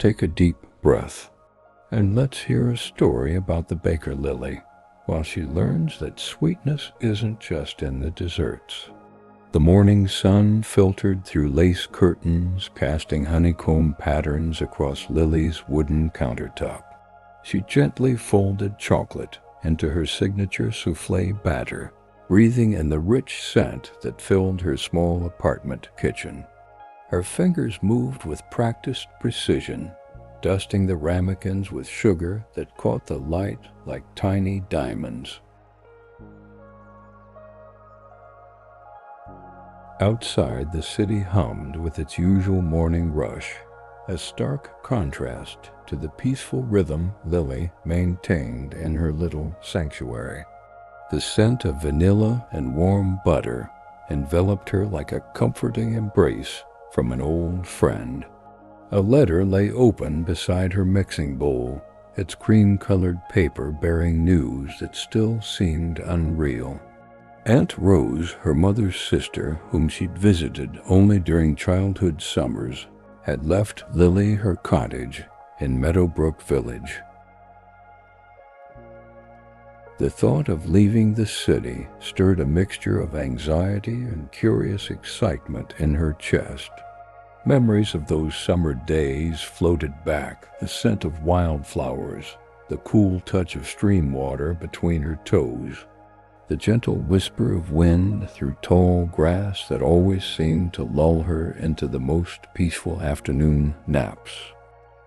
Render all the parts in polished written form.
take a deep breath, and let's hear a story about the baker lily, while she learns that sweetness isn't just in the desserts. The morning sun filtered through lace curtains, casting honeycomb patterns across Lily's wooden countertop. She gently folded chocolate into her signature soufflé batter, breathing in the rich scent that filled her small apartment kitchen. Her fingers moved with practiced precision, dusting the ramekins with sugar that caught the light like tiny diamonds. Outside, the city hummed with its usual morning rush, a stark contrast to the peaceful rhythm Lily maintained in her little sanctuary. The scent of vanilla and warm butter enveloped her like a comforting embrace from an old friend. A letter lay open beside her mixing bowl, its cream-colored paper bearing news that still seemed unreal. Aunt Rose, her mother's sister, whom she'd visited only during childhood summers, had left Lily her cottage in Meadowbrook Village. The thought of leaving the city stirred a mixture of anxiety and curious excitement in her chest. Memories of those summer days floated back, the scent of wildflowers, the cool touch of stream water between her toes, the gentle whisper of wind through tall grass that always seemed to lull her into the most peaceful afternoon naps.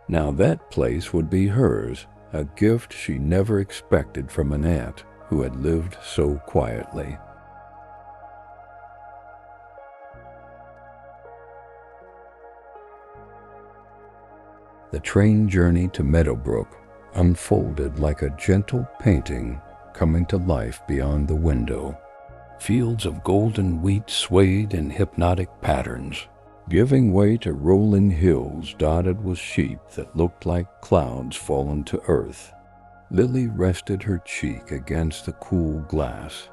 Now that place would be hers, a gift she never expected from an aunt who had lived so quietly. The train journey to Meadowbrook unfolded like a gentle painting coming to life beyond the window. Fields of golden wheat swayed in hypnotic patterns, giving way to rolling hills dotted with sheep that looked like clouds fallen to earth. Lily rested her cheek against the cool glass,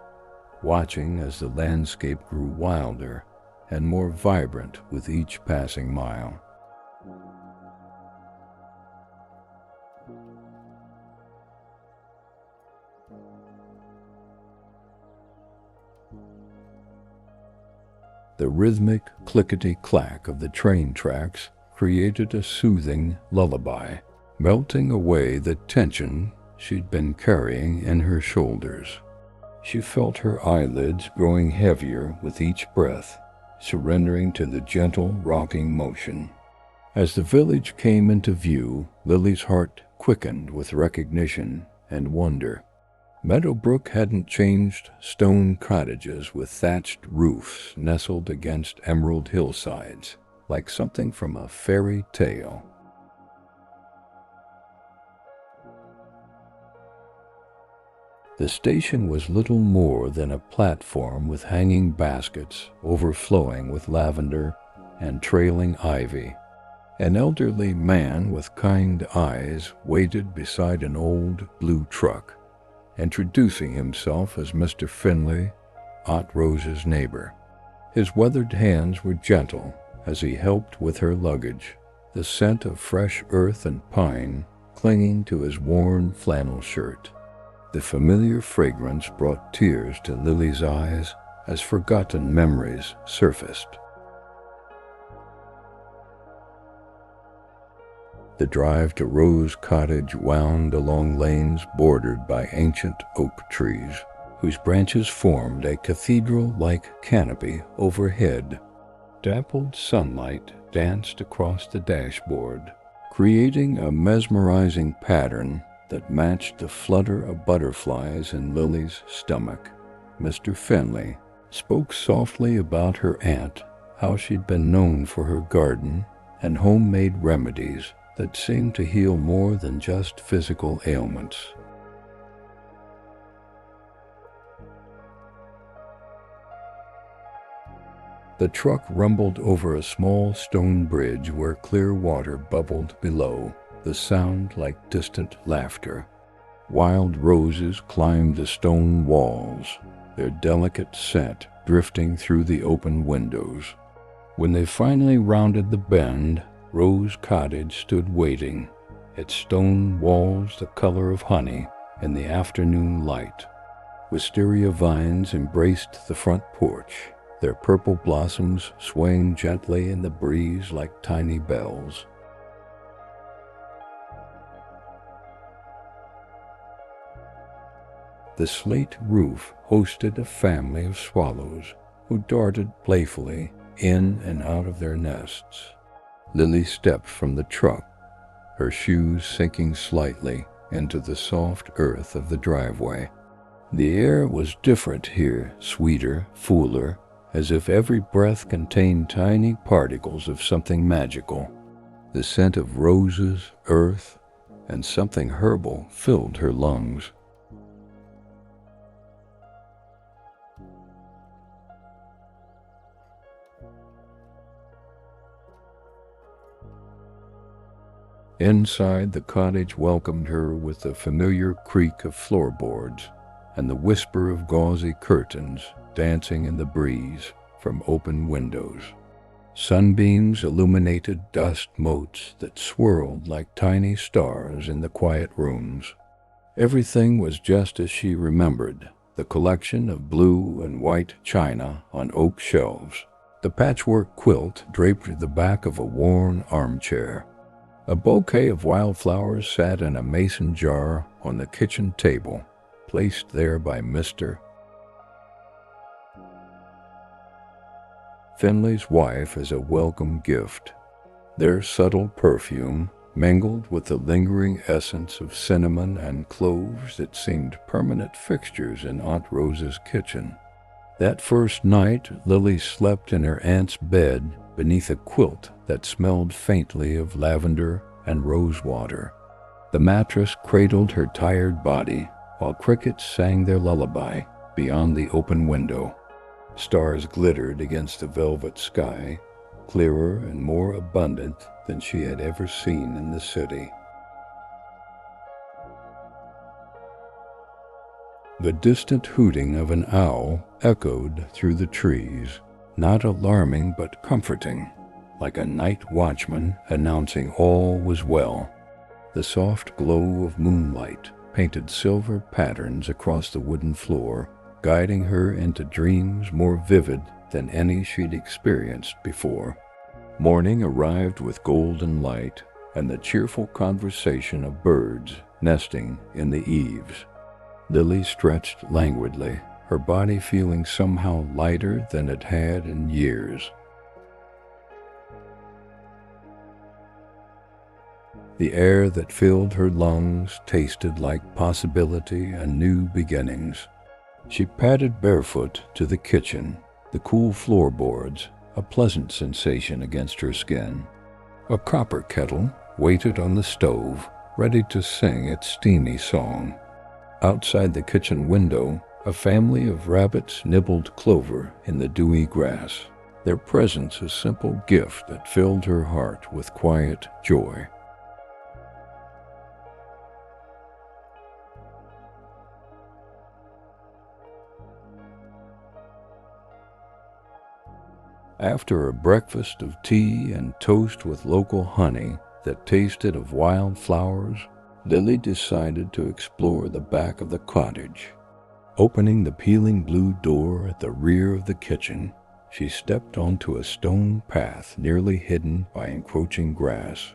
watching as the landscape grew wilder and more vibrant with each passing mile. The rhythmic clickety-clack of the train tracks created a soothing lullaby, melting away the tension she'd been carrying in her shoulders. She felt her eyelids growing heavier with each breath, surrendering to the gentle rocking motion. As the village came into view, Lily's heart quickened with recognition and wonder. Meadowbrook hadn't changed. Stone cottages with thatched roofs nestled against emerald hillsides, like something from a fairy tale. The station was little more than a platform with hanging baskets overflowing with lavender and trailing ivy. An elderly man with kind eyes waited beside an old blue truck, introducing himself as Mr. Finley, Aunt Rose's neighbor. His weathered hands were gentle as he helped with her luggage, the scent of fresh earth and pine clinging to his worn flannel shirt. The familiar fragrance brought tears to Lily's eyes as forgotten memories surfaced. The drive to Rose Cottage wound along lanes bordered by ancient oak trees, whose branches formed a cathedral-like canopy overhead. Dappled sunlight danced across the dashboard, creating a mesmerizing pattern that matched the flutter of butterflies in Lily's stomach. Mr. Finley spoke softly about her aunt, how she'd been known for her garden and homemade remedies that seemed to heal more than just physical ailments. The truck rumbled over a small stone bridge where clear water bubbled below, the sound like distant laughter. Wild roses climbed the stone walls, their delicate scent drifting through the open windows. When they finally rounded the bend, Rose Cottage stood waiting, its stone walls the color of honey in the afternoon light. Wisteria vines embraced the front porch, their purple blossoms swaying gently in the breeze like tiny bells. The slate roof hosted a family of swallows who darted playfully in and out of their nests. Lily stepped from the truck, her shoes sinking slightly into the soft earth of the driveway. The air was different here, sweeter, fuller, as if every breath contained tiny particles of something magical. The scent of roses, earth, and something herbal filled her lungs. Inside, the cottage welcomed her with the familiar creak of floorboards and the whisper of gauzy curtains dancing in the breeze from open windows. Sunbeams illuminated dust motes that swirled like tiny stars in the quiet rooms. Everything was just as she remembered, the collection of blue and white china on oak shelves. The patchwork quilt draped the back of a worn armchair. A bouquet of wildflowers sat in a mason jar on the kitchen table, placed there by Mr. Finley's wife as a welcome gift. Their subtle perfume, mingled with the lingering essence of cinnamon and cloves that seemed permanent fixtures in Aunt Rose's kitchen. That first night, Lily slept in her aunt's bed beneath a quilt that smelled faintly of lavender and rosewater. The mattress cradled her tired body, while crickets sang their lullaby beyond the open window. Stars glittered against the velvet sky, clearer and more abundant than she had ever seen in the city. The distant hooting of an owl echoed through the trees, not alarming but comforting, like a night watchman announcing all was well. The soft glow of moonlight painted silver patterns across the wooden floor, guiding her into dreams more vivid than any she'd experienced before. Morning arrived with golden light and the cheerful conversation of birds nesting in the eaves. Lily stretched languidly, her body feeling somehow lighter than it had in years. The air that filled her lungs tasted like possibility and new beginnings. She padded barefoot to the kitchen, the cool floorboards a pleasant sensation against her skin. A copper kettle waited on the stove, ready to sing its steamy song. Outside the kitchen window, a family of rabbits nibbled clover in the dewy grass, their presence a simple gift that filled her heart with quiet joy. After a breakfast of tea and toast with local honey that tasted of wild flowers, Lily decided to explore the back of the cottage. Opening the peeling blue door at the rear of the kitchen, she stepped onto a stone path nearly hidden by encroaching grass.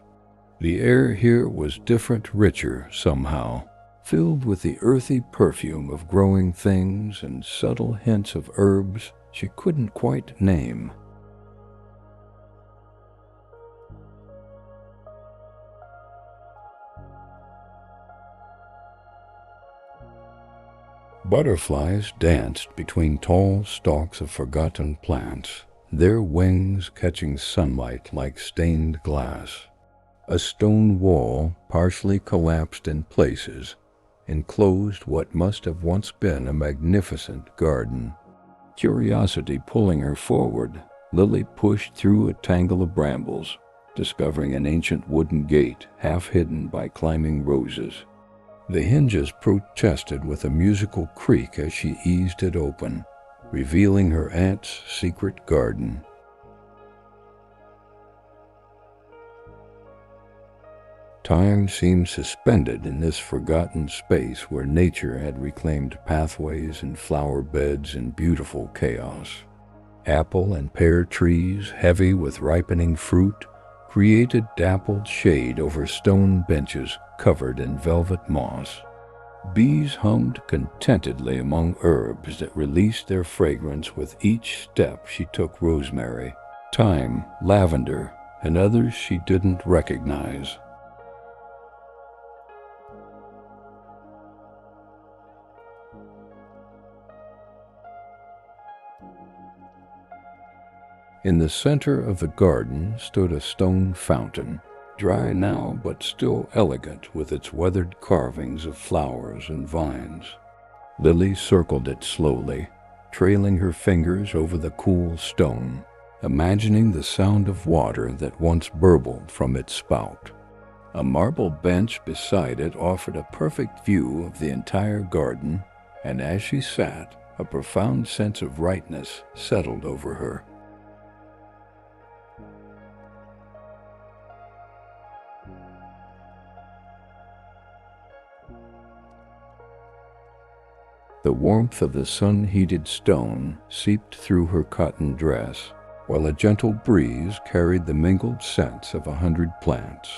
The air here was different, richer somehow, filled with the earthy perfume of growing things and subtle hints of herbs she couldn't quite name. Butterflies danced between tall stalks of forgotten plants, their wings catching sunlight like stained glass. A stone wall, partially collapsed in places, enclosed what must have once been a magnificent garden. Curiosity pulling her forward, Lily pushed through a tangle of brambles, discovering an ancient wooden gate half hidden by climbing roses. The hinges protested with a musical creak as she eased it open, revealing her aunt's secret garden. Time seemed suspended in this forgotten space where nature had reclaimed pathways and flower beds in beautiful chaos. Apple and pear trees, heavy with ripening fruit, created dappled shade over stone benches covered in velvet moss. Bees hummed contentedly among herbs that released their fragrance with each step she took: rosemary, thyme, lavender, and others she didn't recognize. In the center of the garden stood a stone fountain, dry now but still elegant with its weathered carvings of flowers and vines. Lily circled it slowly, trailing her fingers over the cool stone, imagining the sound of water that once burbled from its spout. A marble bench beside it offered a perfect view of the entire garden, and as she sat, a profound sense of rightness settled over her. The warmth of the sun-heated stone seeped through her cotton dress, while a gentle breeze carried the mingled scents of 100 plants.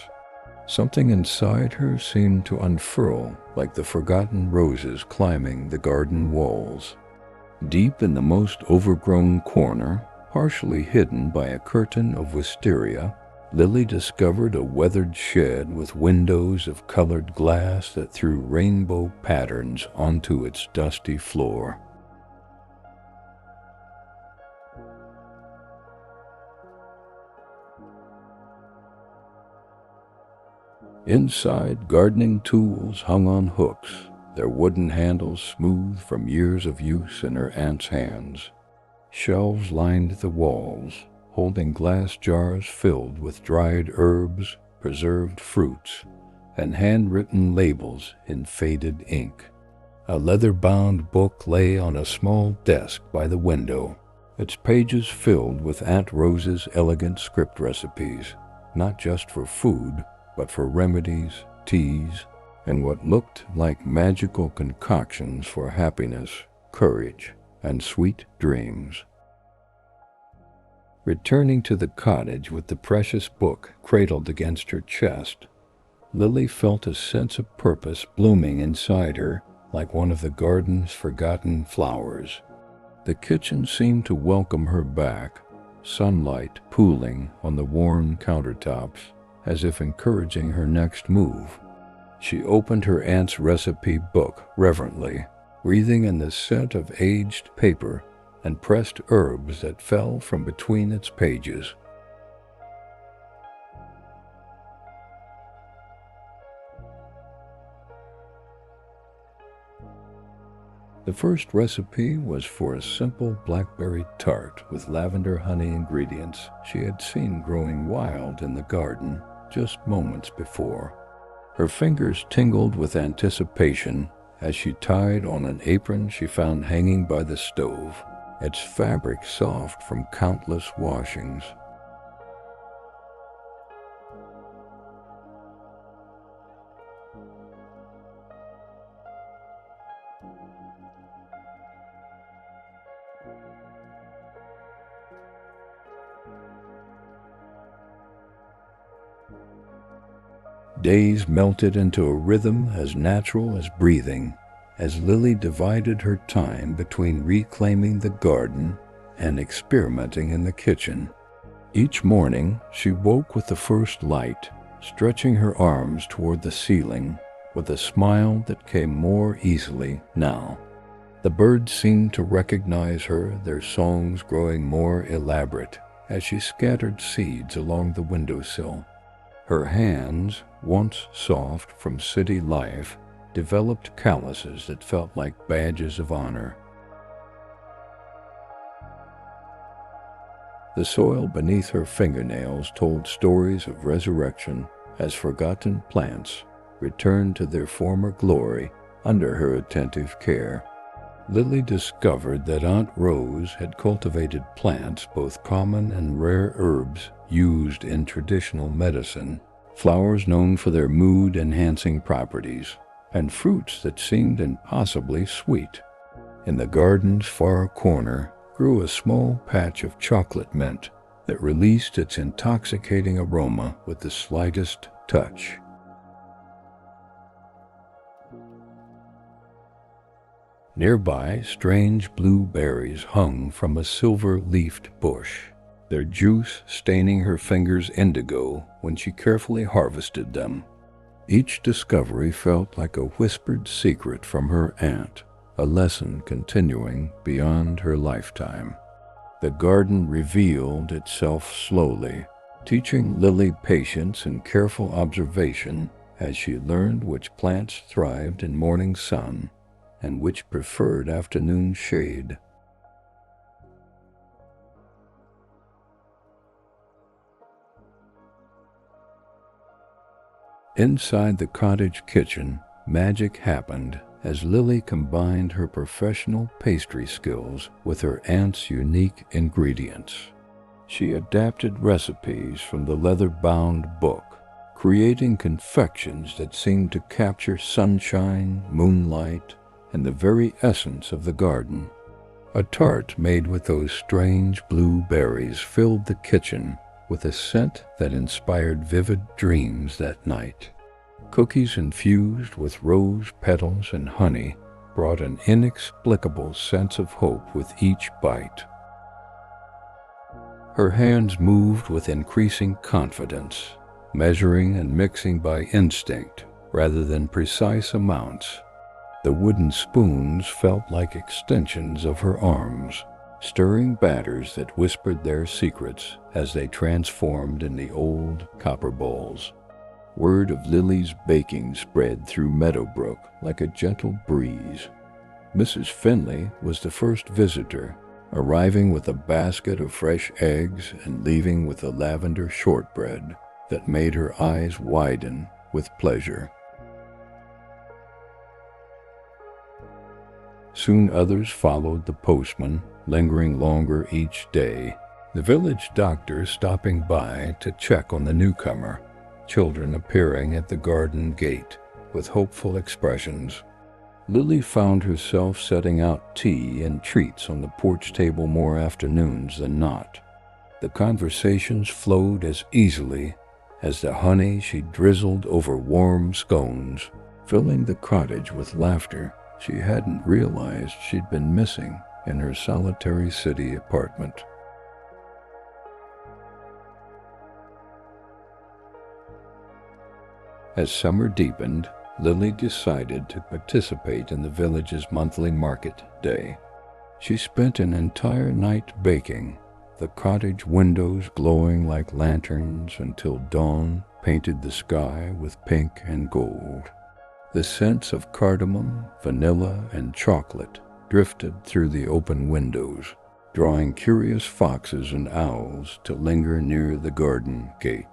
Something inside her seemed to unfurl like the forgotten roses climbing the garden walls. Deep in the most overgrown corner, partially hidden by a curtain of wisteria, Lily discovered a weathered shed with windows of colored glass that threw rainbow patterns onto its dusty floor. Inside, gardening tools hung on hooks, their wooden handles smooth from years of use in her aunt's hands. Shelves lined the walls, holding glass jars filled with dried herbs, preserved fruits, and handwritten labels in faded ink. A leather-bound book lay on a small desk by the window, its pages filled with Aunt Rose's elegant script recipes, not just for food, but for remedies, teas, and what looked like magical concoctions for happiness, courage, and sweet dreams. Returning to the cottage with the precious book cradled against her chest, Lily felt a sense of purpose blooming inside her like one of the garden's forgotten flowers. The kitchen seemed to welcome her back, sunlight pooling on the worn countertops as if encouraging her next move. She opened her aunt's recipe book reverently, breathing in the scent of aged paper and pressed herbs that fell from between its pages. The first recipe was for a simple blackberry tart with lavender honey ingredients she had seen growing wild in the garden just moments before. Her fingers tingled with anticipation as she tied on an apron she found hanging by the stove, its fabric soft from countless washings. Days melted into a rhythm as natural as breathing, as Lily divided her time between reclaiming the garden and experimenting in the kitchen. Each morning, she woke with the first light, stretching her arms toward the ceiling with a smile that came more easily now. The birds seemed to recognize her, their songs growing more elaborate as she scattered seeds along the windowsill. Her hands, once soft from city life, developed calluses that felt like badges of honor. The soil beneath her fingernails told stories of resurrection as forgotten plants returned to their former glory under her attentive care. Lily discovered that Aunt Rose had cultivated plants, both common and rare herbs used in traditional medicine, flowers known for their mood-enhancing properties, and fruits that seemed impossibly sweet. In the garden's far corner grew a small patch of chocolate mint that released its intoxicating aroma with the slightest touch. Nearby, strange blue berries hung from a silver-leafed bush, their juice staining her fingers indigo when she carefully harvested them. Each discovery felt like a whispered secret from her aunt, a lesson continuing beyond her lifetime. The garden revealed itself slowly, teaching Lily patience and careful observation as she learned which plants thrived in morning sun and which preferred afternoon shade. Inside the cottage kitchen, magic happened as Lily combined her professional pastry skills with her aunt's unique ingredients. She adapted recipes from the leather-bound book, creating confections that seemed to capture sunshine, moonlight, and the very essence of the garden. A tart made with those strange blue berries filled the kitchen with a scent that inspired vivid dreams that night. Cookies infused with rose petals and honey brought an inexplicable sense of hope with each bite. Her hands moved with increasing confidence, measuring and mixing by instinct rather than precise amounts. The wooden spoons felt like extensions of her arms, stirring batters that whispered their secrets as they transformed in the old copper bowls. Word of Lily's baking spread through Meadowbrook like a gentle breeze. Mrs. Finley was the first visitor, arriving with a basket of fresh eggs and leaving with a lavender shortbread that made her eyes widen with pleasure. Soon others followed the postman, lingering longer each day, the village doctor stopping by to check on the newcomer, children appearing at the garden gate with hopeful expressions. Lily found herself setting out tea and treats on the porch table more afternoons than not. The conversations flowed as easily as the honey she drizzled over warm scones, filling the cottage with laughter she hadn't realized she'd been missing in her solitary city apartment. As summer deepened, Lily decided to participate in the village's monthly market day. She spent an entire night baking, the cottage windows glowing like lanterns until dawn painted the sky with pink and gold. The scents of cardamom, vanilla, and chocolate drifted through the open windows, drawing curious foxes and owls to linger near the garden gate.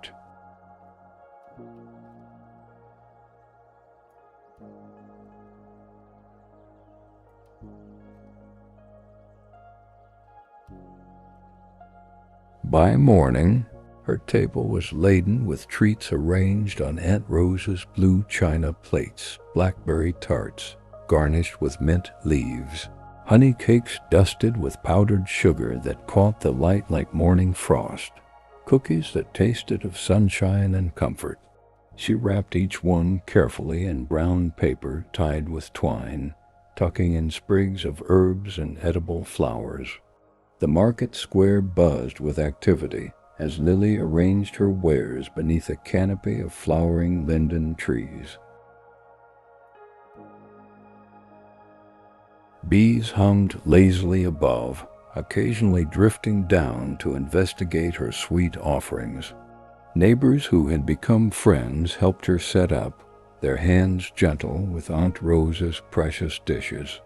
By morning, her table was laden with treats arranged on Aunt Rose's blue china plates, blackberry tarts garnished with mint leaves, honey cakes dusted with powdered sugar that caught the light like morning frost, cookies that tasted of sunshine and comfort. She wrapped each one carefully in brown paper tied with twine, tucking in sprigs of herbs and edible flowers. The market square buzzed with activity as Lily arranged her wares beneath a canopy of flowering linden trees. Bees hummed lazily above, occasionally drifting down to investigate her sweet offerings. Neighbors who had become friends helped her set up, their hands gentle with Aunt Rose's precious dishes.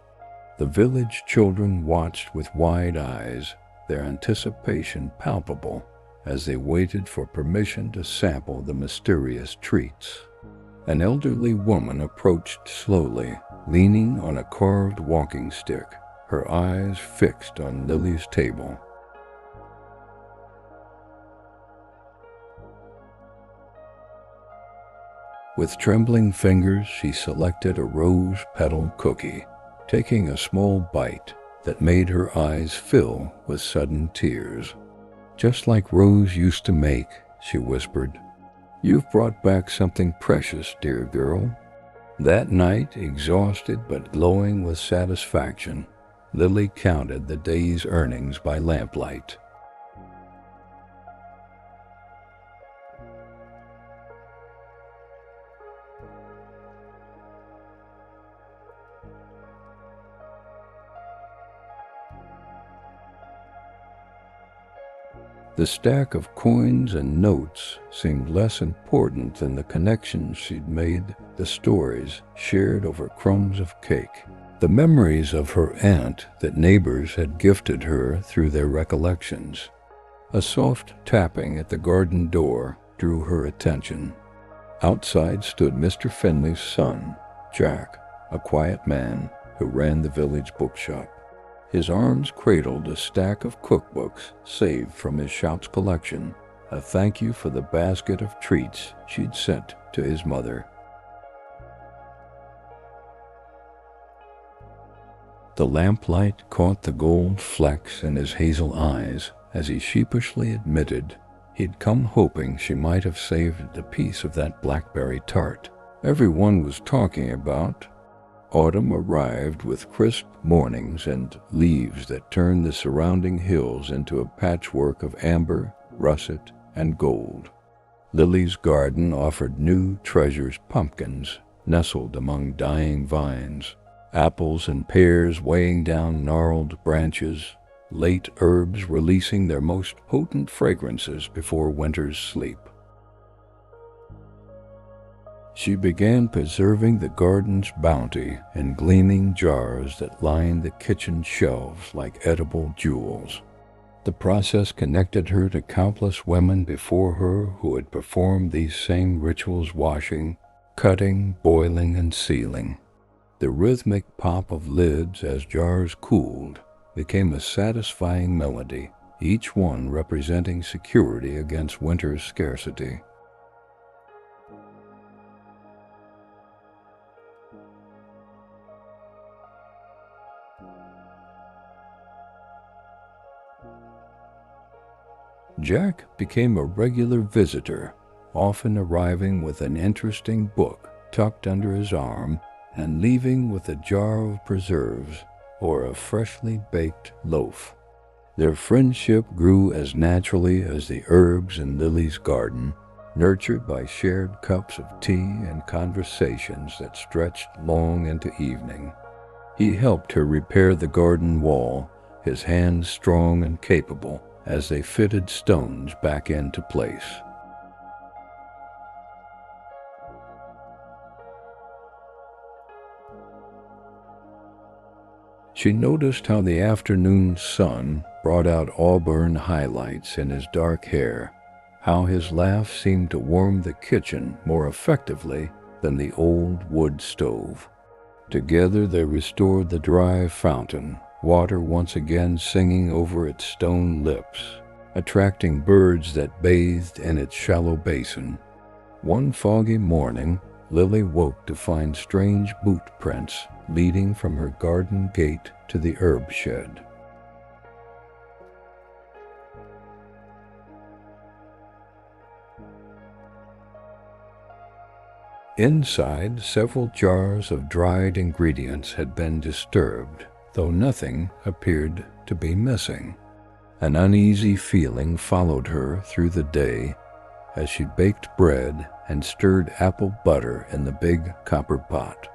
The village children watched with wide eyes, their anticipation palpable as they waited for permission to sample the mysterious treats. An elderly woman approached slowly, leaning on a carved walking stick, her eyes fixed on Lily's table. With trembling fingers, she selected a rose petal cookie, taking a small bite that made her eyes fill with sudden tears. "Just like Rose used to make," she whispered. "You've brought back something precious, dear girl." That night, exhausted but glowing with satisfaction, Lily counted the day's earnings by lamplight. The stack of coins and notes seemed less important than the connections she'd made, the stories shared over crumbs of cake, the memories of her aunt that neighbors had gifted her through their recollections. A soft tapping at the garden door drew her attention. Outside stood Mr. Finley's son, Jack, a quiet man who ran the village bookshop. His arms cradled a stack of cookbooks saved from his Shouts collection, a thank you for the basket of treats she'd sent to his mother. The lamplight caught the gold flecks in his hazel eyes as he sheepishly admitted he'd come hoping she might have saved a piece of that blackberry tart everyone was talking about. Autumn arrived with crisp mornings and leaves that turned the surrounding hills into a patchwork of amber, russet, and gold. Lily's garden offered new treasures, pumpkins nestled among dying vines, apples and pears weighing down gnarled branches, late herbs releasing their most potent fragrances before winter's sleep. She began preserving the garden's bounty in gleaming jars that lined the kitchen shelves like edible jewels. The process connected her to countless women before her who had performed these same rituals, washing, cutting, boiling, and sealing. The rhythmic pop of lids as jars cooled became a satisfying melody, each one representing security against winter's scarcity. Jack became a regular visitor, often arriving with an interesting book tucked under his arm and leaving with a jar of preserves or a freshly baked loaf. Their friendship grew as naturally as the herbs in Lily's garden, nurtured by shared cups of tea and conversations that stretched long into evening. He helped her repair the garden wall, his hands strong and capable, as they fitted stones back into place. She noticed how the afternoon sun brought out auburn highlights in his dark hair, how his laugh seemed to warm the kitchen more effectively than the old wood stove. Together they restored the dry fountain, water once again singing over its stone lips, attracting birds that bathed in its shallow basin. One foggy morning, Lily woke to find strange boot prints leading from her garden gate to the herb shed. Inside, several jars of dried ingredients had been disturbed, though nothing appeared to be missing. An uneasy feeling followed her through the day as she baked bread and stirred apple butter in the big copper pot.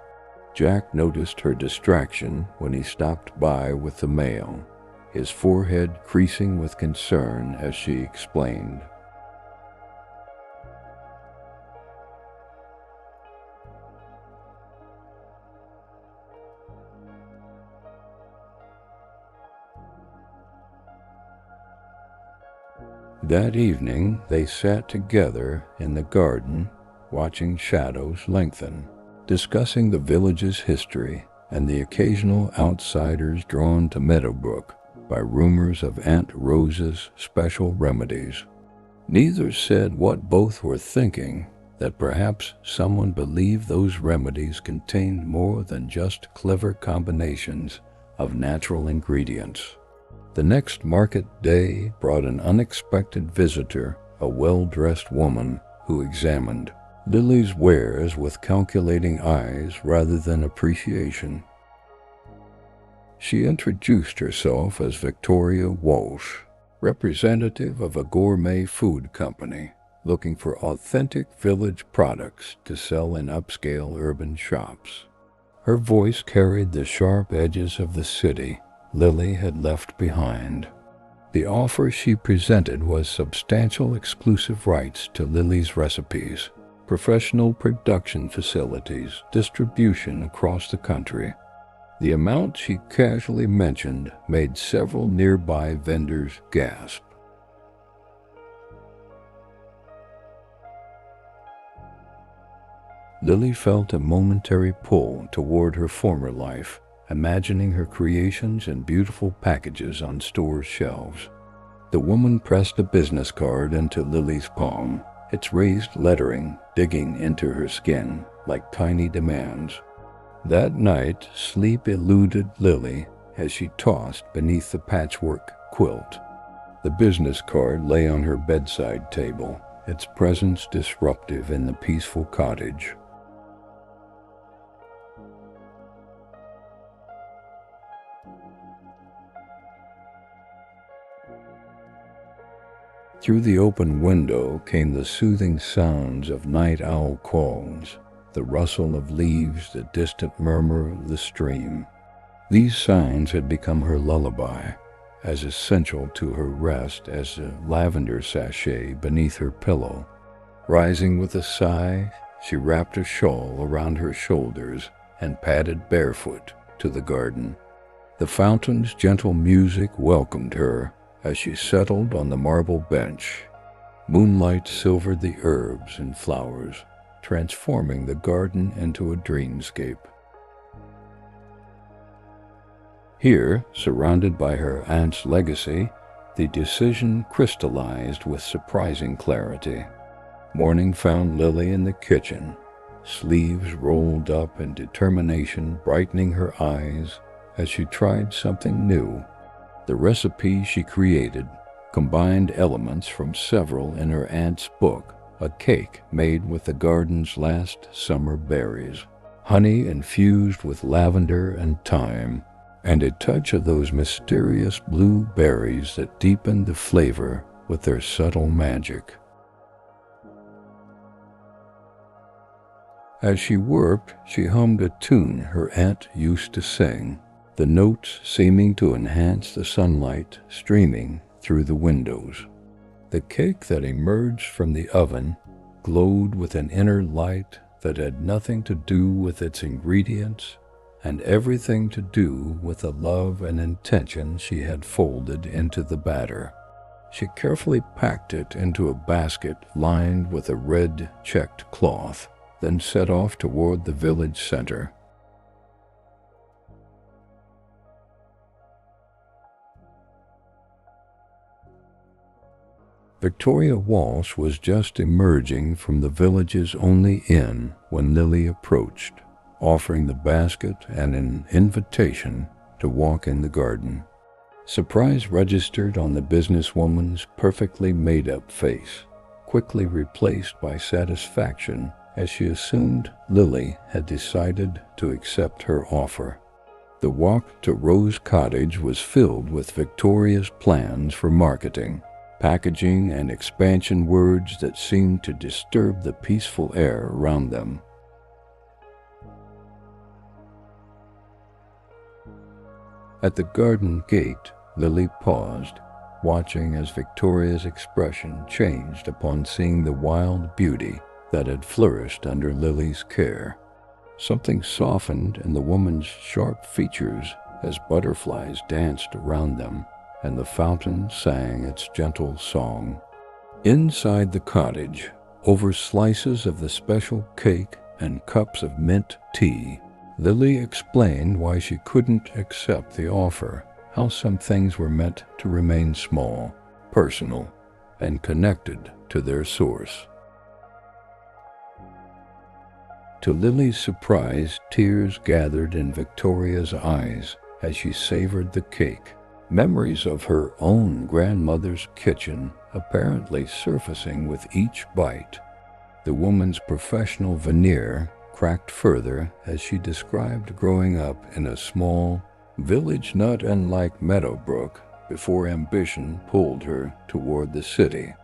Jack noticed her distraction when he stopped by with the mail, his forehead creasing with concern as she explained. That evening they sat together in the garden, watching shadows lengthen, discussing the village's history and the occasional outsiders drawn to Meadowbrook by rumors of Aunt Rose's special remedies. Neither said what both were thinking, that perhaps someone believed those remedies contained more than just clever combinations of natural ingredients. The next market day brought an unexpected visitor, a well-dressed woman who examined Lily's wares with calculating eyes rather than appreciation. She introduced herself as Victoria Walsh, representative of a gourmet food company looking for authentic village products to sell in upscale urban shops. Her voice carried the sharp edges of the city Lily had left behind. The offer she presented was substantial exclusive rights to Lily's recipes, professional production facilities, distribution across the country. The amount she casually mentioned made several nearby vendors gasp. Lily felt a momentary pull toward her former life, imagining her creations in beautiful packages on store shelves. The woman pressed a business card into Lily's palm, its raised lettering digging into her skin like tiny demands. That night, sleep eluded Lily as she tossed beneath the patchwork quilt. The business card lay on her bedside table, its presence disruptive in the peaceful cottage. Through the open window came the soothing sounds of night owl calls, the rustle of leaves, the distant murmur of the stream. These sounds had become her lullaby, as essential to her rest as the lavender sachet beneath her pillow. Rising with a sigh, she wrapped a shawl around her shoulders and padded barefoot to the garden. The fountain's gentle music welcomed her as she settled on the marble bench. Moonlight silvered the herbs and flowers, transforming the garden into a dreamscape. Here, surrounded by her aunt's legacy, the decision crystallized with surprising clarity. Morning found Lily in the kitchen, sleeves rolled up and determination brightening her eyes as she tried something new. The recipe she created combined elements from several in her aunt's book, a cake made with the garden's last summer berries, honey infused with lavender and thyme, and a touch of those mysterious blue berries that deepened the flavor with their subtle magic. As she worked, she hummed a tune her aunt used to sing, the notes seeming to enhance the sunlight streaming through the windows. The cake that emerged from the oven glowed with an inner light that had nothing to do with its ingredients and everything to do with the love and intention she had folded into the batter. She carefully packed it into a basket lined with a red checked cloth, then set off toward the village center. Victoria Walsh was just emerging from the village's only inn when Lily approached, offering the basket and an invitation to walk in the garden. Surprise registered on the businesswoman's perfectly made-up face, quickly replaced by satisfaction as she assumed Lily had decided to accept her offer. The walk to Rose Cottage was filled with Victoria's plans for marketing, packaging, and expansion words that seemed to disturb the peaceful air around them. At the garden gate, Lily paused, watching as Victoria's expression changed upon seeing the wild beauty that had flourished under Lily's care. Something softened in the woman's sharp features as butterflies danced around them and the fountain sang its gentle song. Inside the cottage, over slices of the special cake and cups of mint tea, Lily explained why she couldn't accept the offer, how some things were meant to remain small, personal, and connected to their source. To Lily's surprise, tears gathered in Victoria's eyes as she savored the cake, memories of her own grandmother's kitchen apparently surfacing with each bite. The woman's professional veneer cracked further as she described growing up in a small village not unlike Meadowbrook before ambition pulled her toward the city.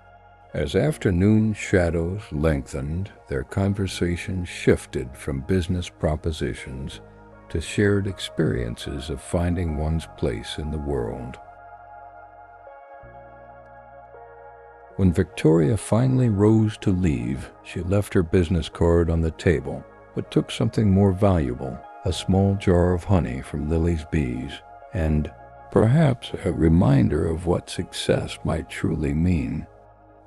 As afternoon shadows lengthened, their conversation shifted from business propositions to shared experiences of finding one's place in the world. When Victoria finally rose to leave, she left her business card on the table, but took something more valuable, a small jar of honey from Lily's bees, and perhaps a reminder of what success might truly mean.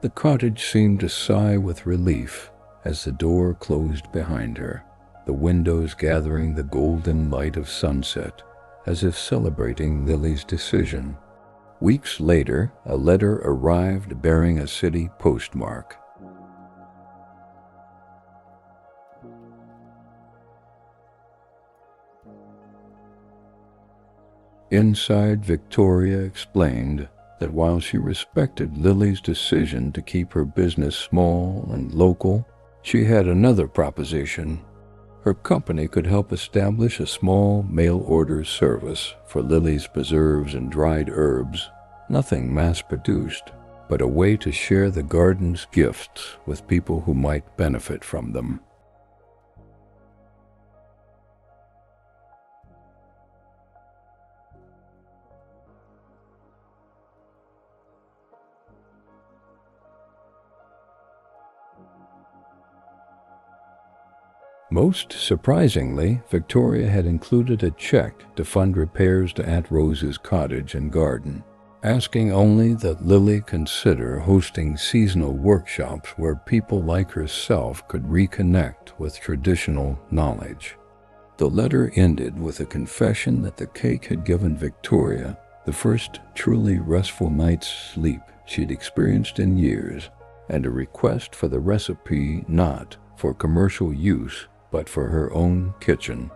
The cottage seemed to sigh with relief as the door closed behind her, the windows gathering the golden light of sunset, as if celebrating Lily's decision. Weeks later, a letter arrived bearing a city postmark. Inside, Victoria explained that while she respected Lily's decision to keep her business small and local, she had another proposition. Her company could help establish a small mail-order service for Lily's preserves and dried herbs, nothing mass-produced, but a way to share the garden's gifts with people who might benefit from them. Most surprisingly, Victoria had included a check to fund repairs to Aunt Rose's cottage and garden, asking only that Lily consider hosting seasonal workshops where people like herself could reconnect with traditional knowledge. The letter ended with a confession that the cake had given Victoria the first truly restful night's sleep she'd experienced in years, and a request for the recipe not for commercial use but for her own kitchen.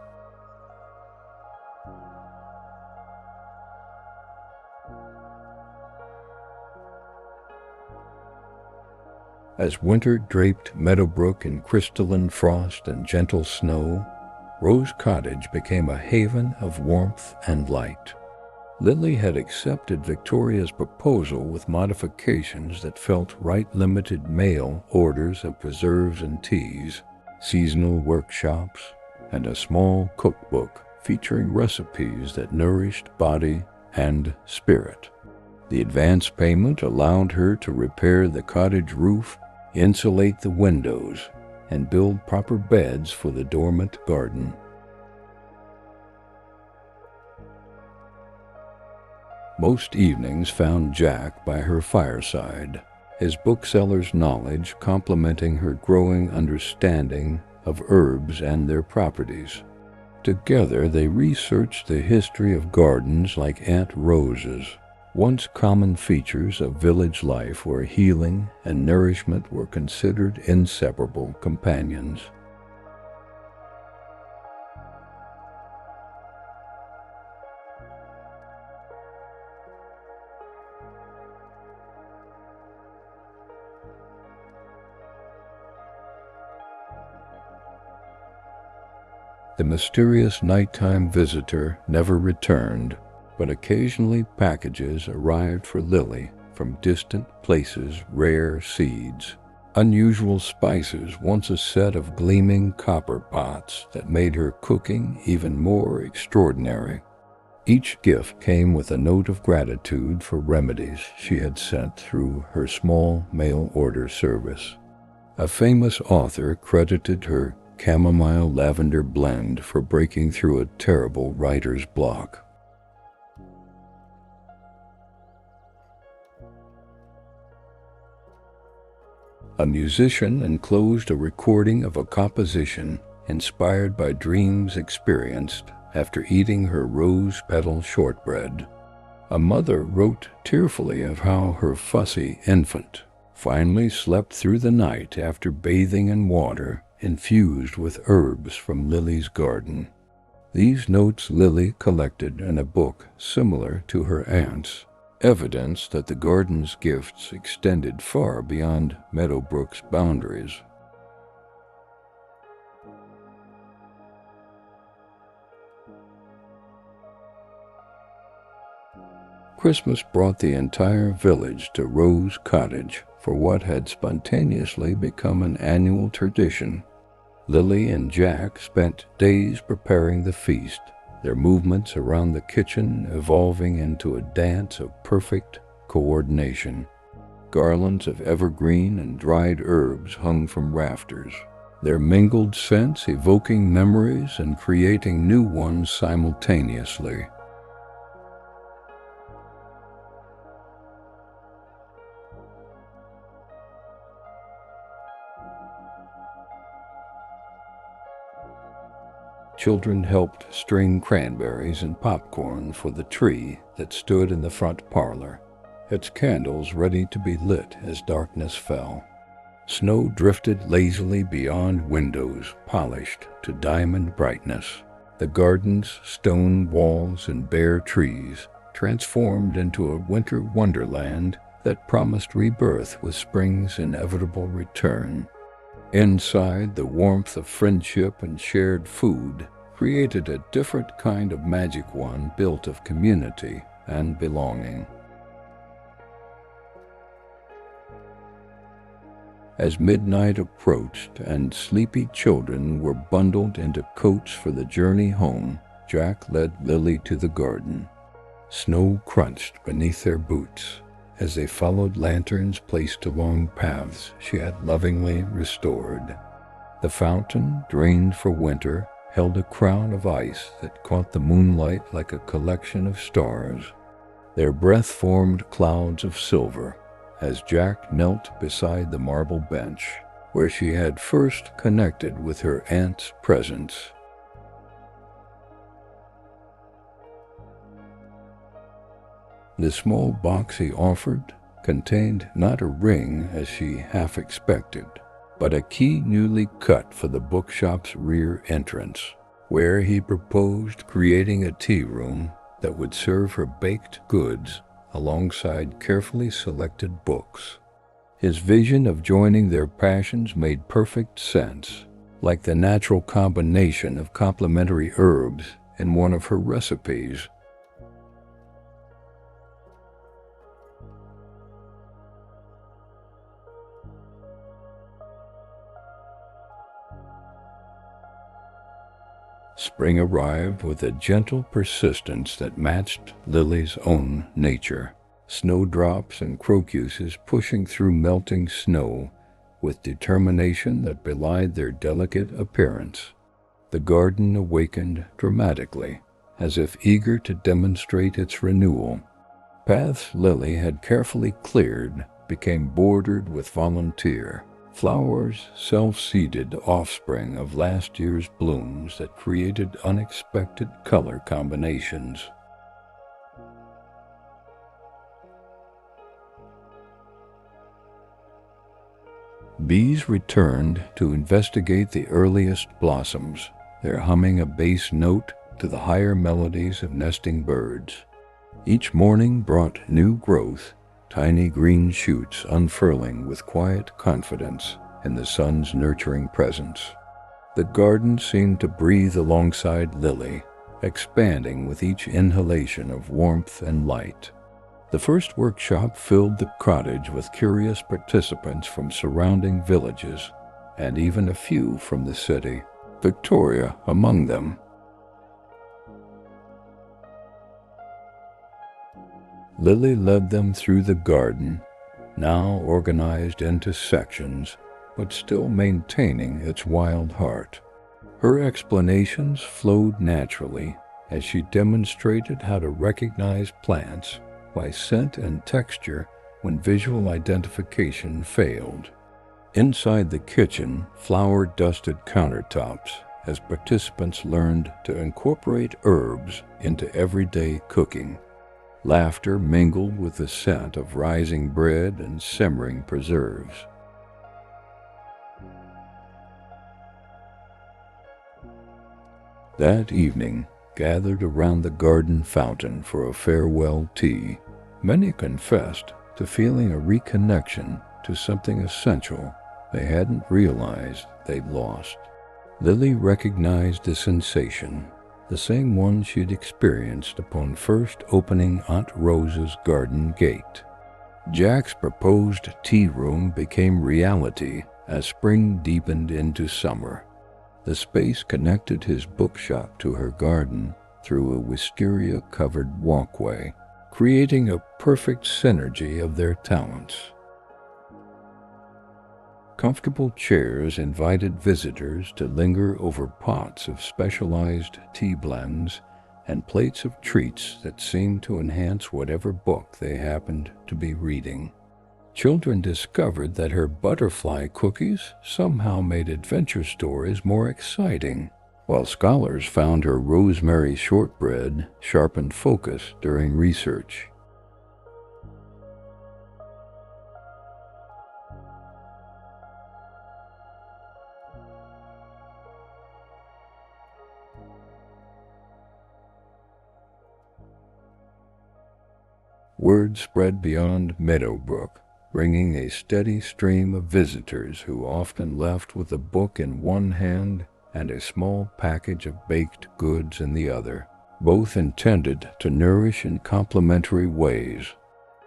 As winter draped Meadowbrook in crystalline frost and gentle snow, Rose Cottage became a haven of warmth and light. Lily had accepted Victoria's proposal with modifications that felt right: limited mail orders of preserves and teas, seasonal workshops, and a small cookbook featuring recipes that nourished body and spirit. The advance payment allowed her to repair the cottage roof, insulate the windows, and build proper beds for the dormant garden. Most evenings found Jack by her fireside, his bookseller's knowledge complementing her growing understanding of herbs and their properties. Together they researched the history of gardens like Aunt Rose's, once common features of village life where healing and nourishment were considered inseparable companions. The mysterious nighttime visitor never returned, but occasionally packages arrived for Lily from distant places, rare seeds, unusual spices, once a set of gleaming copper pots that made her cooking even more extraordinary. Each gift came with a note of gratitude for remedies she had sent through her small mail-order service. A famous author credited her chamomile lavender blend for breaking through a terrible writer's block. A musician enclosed a recording of a composition inspired by dreams experienced after eating her rose petal shortbread. A mother wrote tearfully of how her fussy infant finally slept through the night after bathing in water infused with herbs from Lily's garden. These notes Lily collected in a book similar to her aunt's, evidence that the garden's gifts extended far beyond Meadowbrook's boundaries. Christmas brought the entire village to Rose Cottage for what had spontaneously become an annual tradition. Lily and Jack spent days preparing the feast, their movements around the kitchen evolving into a dance of perfect coordination. Garlands of evergreen and dried herbs hung from rafters, their mingled scents evoking memories and creating new ones simultaneously. Children helped string cranberries and popcorn for the tree that stood in the front parlor, its candles ready to be lit as darkness fell. Snow drifted lazily beyond windows polished to diamond brightness. The garden's stone walls and bare trees transformed into a winter wonderland that promised rebirth with spring's inevitable return. Inside, the warmth of friendship and shared food created a different kind of magic, one built of community and belonging. As midnight approached and sleepy children were bundled into coats for the journey home, Jack led Lily to the garden. Snow crunched beneath their boots as they followed lanterns placed along paths she had lovingly restored. The fountain, drained for winter, held a crown of ice that caught the moonlight like a collection of stars. Their breath formed clouds of silver as Jack knelt beside the marble bench where she had first connected with her aunt's presence. The small box he offered contained not a ring as she half expected, but a key newly cut for the bookshop's rear entrance, where he proposed creating a tea room that would serve her baked goods alongside carefully selected books. His vision of joining their passions made perfect sense, like the natural combination of complementary herbs in one of her recipes. Spring arrived with a gentle persistence that matched Lily's own nature. Snowdrops and crocuses pushing through melting snow with determination that belied their delicate appearance. The garden awakened dramatically, as if eager to demonstrate its renewal. Paths Lily had carefully cleared became bordered with volunteer flowers, self-seeded offspring of last year's blooms that created unexpected color combinations. Bees returned to investigate the earliest blossoms, their humming a bass note to the higher melodies of nesting birds. Each morning brought new growth, tiny green shoots unfurling with quiet confidence in the sun's nurturing presence. The garden seemed to breathe alongside Lily, expanding with each inhalation of warmth and light. The first workshop filled the cottage with curious participants from surrounding villages, and even a few from the city, Victoria among them. Lily led them through the garden, now organized into sections, but still maintaining its wild heart. Her explanations flowed naturally as she demonstrated how to recognize plants by scent and texture when visual identification failed. Inside the kitchen, flour dusted countertops as participants learned to incorporate herbs into everyday cooking. Laughter mingled with the scent of rising bread and simmering preserves. That evening, gathered around the garden fountain for a farewell tea, many confessed to feeling a reconnection to something essential they hadn't realized they'd lost. Lily recognized the sensation, the same one she'd experienced upon first opening Aunt Rose's garden gate. Jack's proposed tea room became reality as spring deepened into summer. The space connected his bookshop to her garden through a wisteria-covered walkway, creating a perfect synergy of their talents. Comfortable chairs invited visitors to linger over pots of specialized tea blends and plates of treats that seemed to enhance whatever book they happened to be reading. Children discovered that her butterfly cookies somehow made adventure stories more exciting, while scholars found her rosemary shortbread sharpened focus during research. Word spread beyond Meadowbrook, bringing a steady stream of visitors who often left with a book in one hand and a small package of baked goods in the other, both intended to nourish in complementary ways.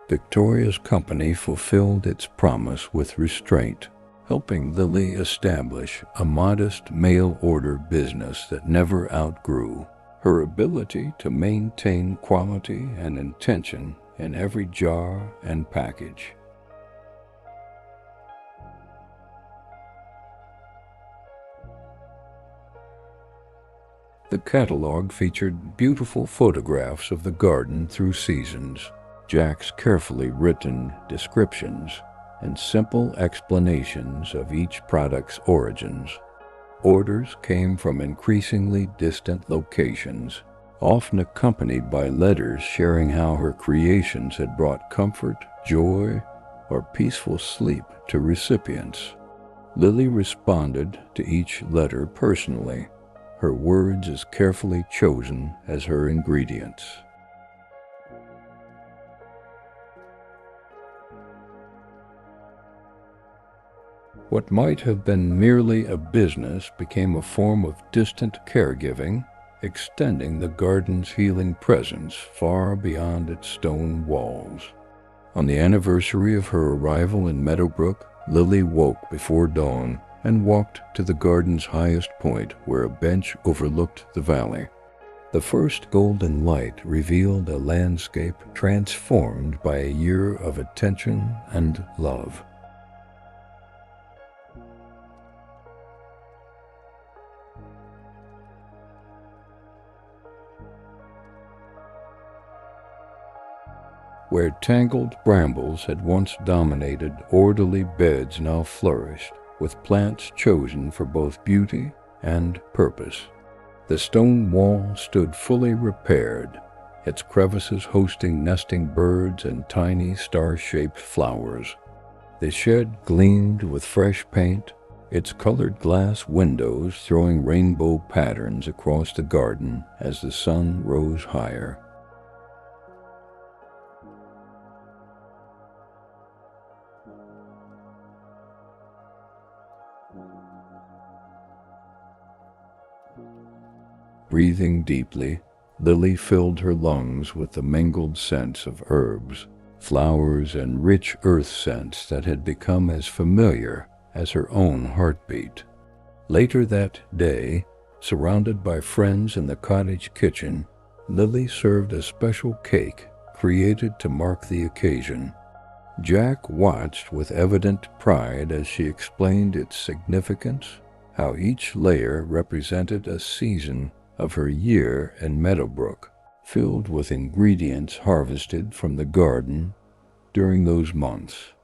Victoria's company fulfilled its promise with restraint, helping Lily establish a modest mail-order business that never outgrew. Her ability to maintain quality and intention in every jar and package. The catalog featured beautiful photographs of the garden through seasons, Jack's carefully written descriptions, and simple explanations of each product's origins. Orders came from increasingly distant locations, often accompanied by letters sharing how her creations had brought comfort, joy, or peaceful sleep to recipients. Lily responded to each letter personally, her words as carefully chosen as her ingredients. What might have been merely a business became a form of distant caregiving, extending the garden's healing presence far beyond its stone walls. On the anniversary of her arrival in Meadowbrook, Lily woke before dawn and walked to the garden's highest point where a bench overlooked the valley. The first golden light revealed a landscape transformed by a year of attention and love. Where tangled brambles had once dominated, orderly beds now flourished, with plants chosen for both beauty and purpose. The stone wall stood fully repaired, its crevices hosting nesting birds and tiny star-shaped flowers. The shed gleamed with fresh paint, its colored glass windows throwing rainbow patterns across the garden as the sun rose higher. Breathing deeply, Lily filled her lungs with the mingled scents of herbs, flowers, and rich earth scents that had become as familiar as her own heartbeat. Later that day, surrounded by friends in the cottage kitchen, Lily served a special cake created to mark the occasion. Jack watched with evident pride as she explained its significance, how each layer represented a season of her year in Meadowbrook, filled with ingredients harvested from the garden during those months.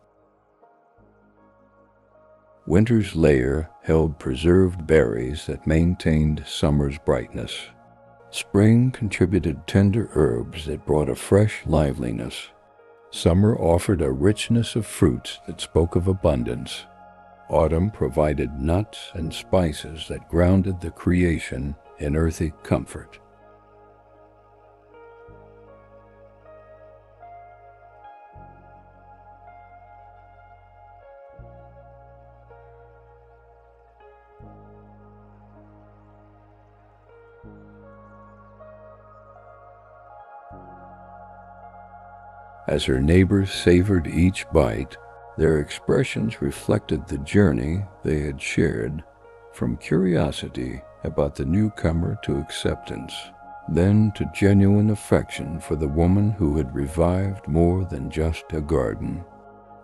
Winter's layer held preserved berries that maintained summer's brightness. Spring contributed tender herbs that brought a fresh liveliness. Summer offered a richness of fruits that spoke of abundance. Autumn provided nuts and spices that grounded the creation in earthy comfort. As her neighbors savored each bite, their expressions reflected the journey they had shared, from curiosity about the newcomer to acceptance, then to genuine affection for the woman who had revived more than just a garden.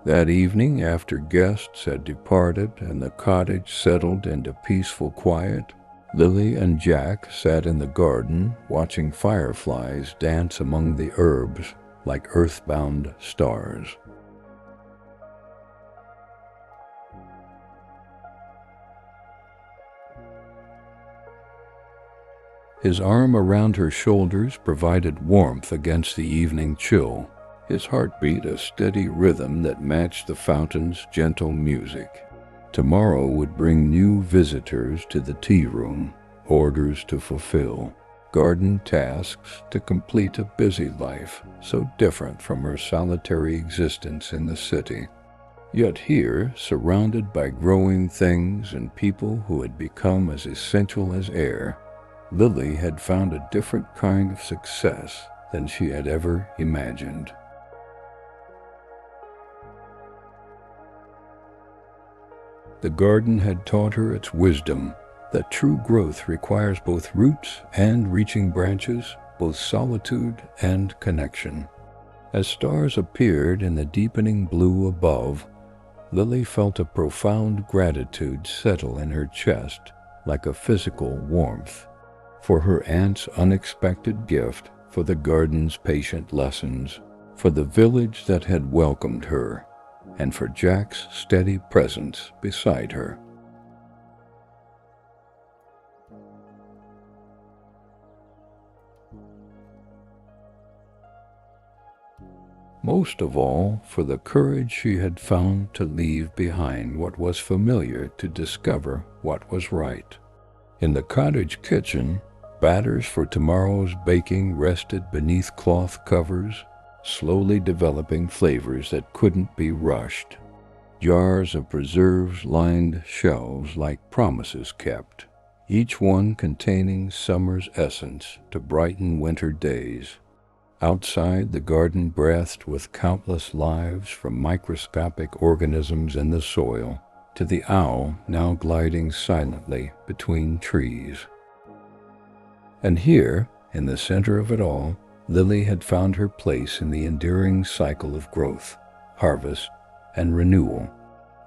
That evening, after guests had departed and the cottage settled into peaceful quiet, Lily and Jack sat in the garden watching fireflies dance among the herbs like earthbound stars. His arm around her shoulders provided warmth against the evening chill, his heartbeat a steady rhythm that matched the fountain's gentle music. Tomorrow would bring new visitors to the tea room, orders to fulfill, garden tasks to complete a busy life so different from her solitary existence in the city. Yet here, surrounded by growing things and people who had become as essential as air, Lily had found a different kind of success than she had ever imagined. The garden had taught her its wisdom, that true growth requires both roots and reaching branches, both solitude and connection. As stars appeared in the deepening blue above, Lily felt a profound gratitude settle in her chest like a physical warmth, for her aunt's unexpected gift, for the garden's patient lessons, for the village that had welcomed her, and for Jack's steady presence beside her. Most of all, for the courage she had found to leave behind what was familiar to discover what was right. In the cottage kitchen, batters for tomorrow's baking rested beneath cloth covers, slowly developing flavors that couldn't be rushed. Jars of preserves lined shelves like promises kept, each one containing summer's essence to brighten winter days. Outside, the garden breathed with countless lives, from microscopic organisms in the soil to the owl now gliding silently between trees. And here, in the center of it all, Lily had found her place in the enduring cycle of growth, harvest, and renewal.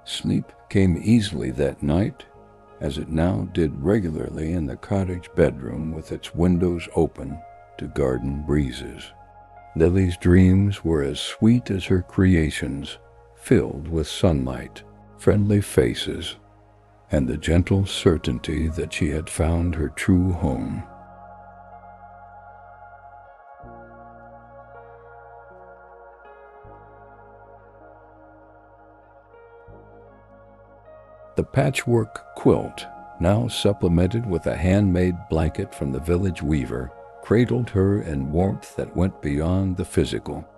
Sleep came easily that night, as it now did regularly in the cottage bedroom with its windows open to garden breezes. Lily's dreams were as sweet as her creations, filled with sunlight, friendly faces, and the gentle certainty that she had found her true home. The patchwork quilt, now supplemented with a handmade blanket from the village weaver, cradled her in warmth that went beyond the physical.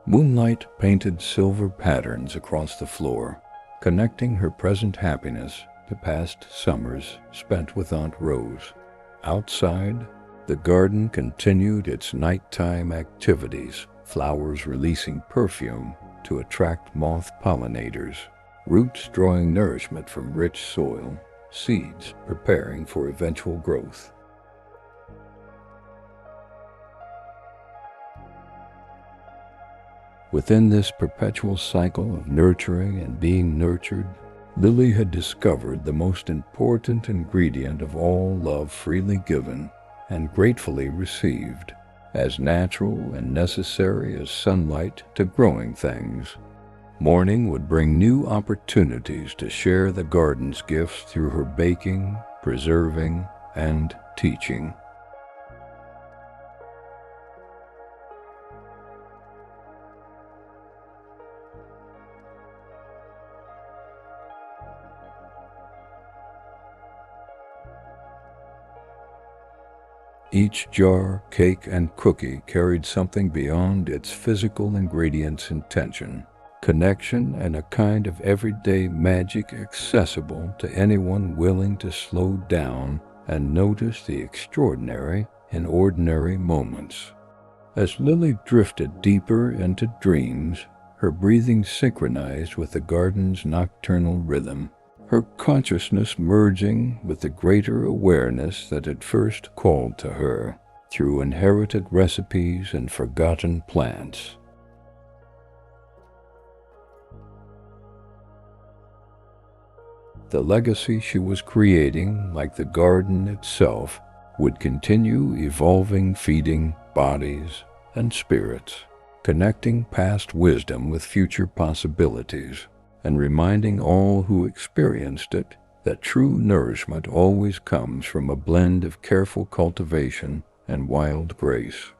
Moonlight painted silver patterns across the floor, connecting her present happiness to past summers spent with Aunt Rose. Outside, the garden continued its nighttime activities, flowers releasing perfume to attract moth pollinators, roots drawing nourishment from rich soil, seeds preparing for eventual growth. Within this perpetual cycle of nurturing and being nurtured, Lily had discovered the most important ingredient of all love freely given and gratefully received, as natural and necessary as sunlight to growing things. Morning would bring new opportunities to share the garden's gifts through her baking, preserving, and teaching. Each jar, cake, and cookie carried something beyond its physical ingredients' intention, connection, and a kind of everyday magic accessible to anyone willing to slow down and notice the extraordinary in ordinary moments. As Lily drifted deeper into dreams, her breathing synchronized with the garden's nocturnal rhythm, her consciousness merging with the greater awareness that had first called to her through inherited recipes and forgotten plants. The legacy she was creating, like the garden itself, would continue evolving, feeding bodies and spirits, connecting past wisdom with future possibilities, and reminding all who experienced it that true nourishment always comes from a blend of careful cultivation and wild grace.